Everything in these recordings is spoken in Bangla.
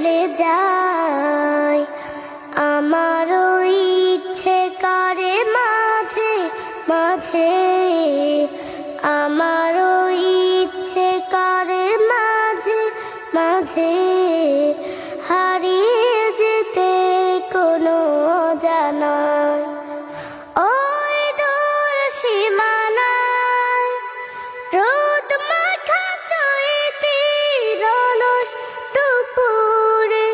চলে যায়। আমারও ইচ্ছে করে মাঝে মাঝে, আমারও ইচ্ছে করে মাঝে মাঝে হারিয়ে যেতে কোনো অজানায়। ওই দূর সীমানায় রোদ মাখা চৈতির অলস দুপুরে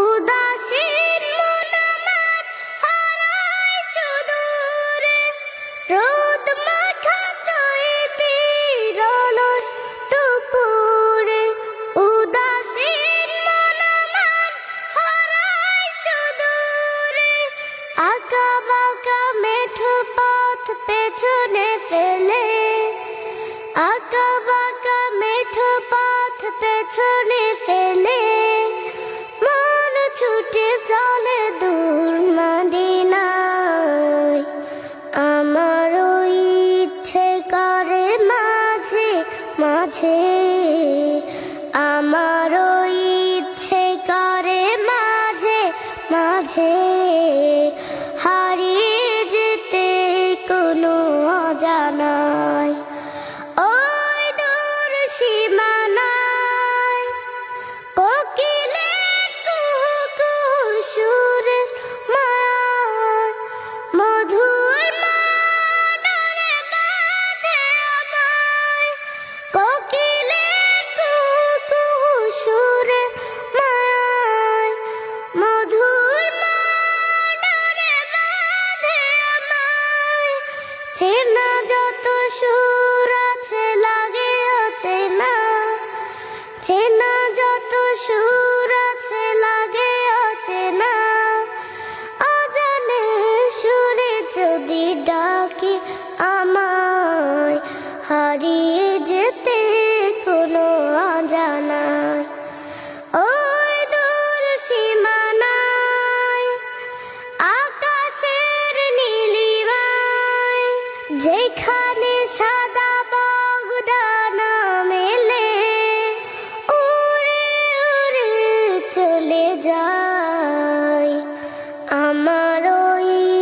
উদাসীন মন আমার হারায় সুদূরে। রোদ মাখা চৈতির অলস দুপুরে উদাসীন মন আমার হারায় সুদূরে। আঁকা বাঁকা মেঠো পথ পেছনে ফেলে, আঁকা বাঁকা মেঠো পথ পেছনে ফেলে মন ছুটে চলে দূর মদিনায়। আমারও ইচ্ছে করে মাঝে মাঝে, আমারও ইচ্ছে করে মাঝে মাঝে হারিয়ে যেতে কোনো অজানায়। ওই দূর সীমানায় কোকিলের কুহু কুহু সুরের মায়ায় মধুর মাডরে বাঁধে আমায়। কোকিলের কুহু কুহু সুরের মায়ায় মধুর মাডরে বাঁধে আমায়। চেনা যত সুর আছে লাগে অচেনা, চেনা যত সুর আছে লাগে অচেনা। অজানে সুরে যদি ডাকে আমায়, হারিয়ে যেতে কোনো অজানায়। ওই দূর সীমানায় আকাশের নীলিমায় যেখানে সাদা বগদানা মেলে উড়ে উড়ে চলে যায়। আমারও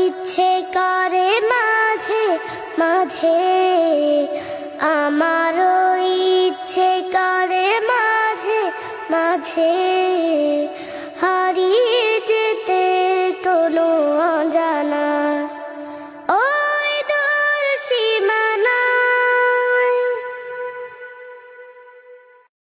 ইচ্ছে করে মাঝে মাঝে, আমারও ইচ্ছে করে মাঝে মাঝে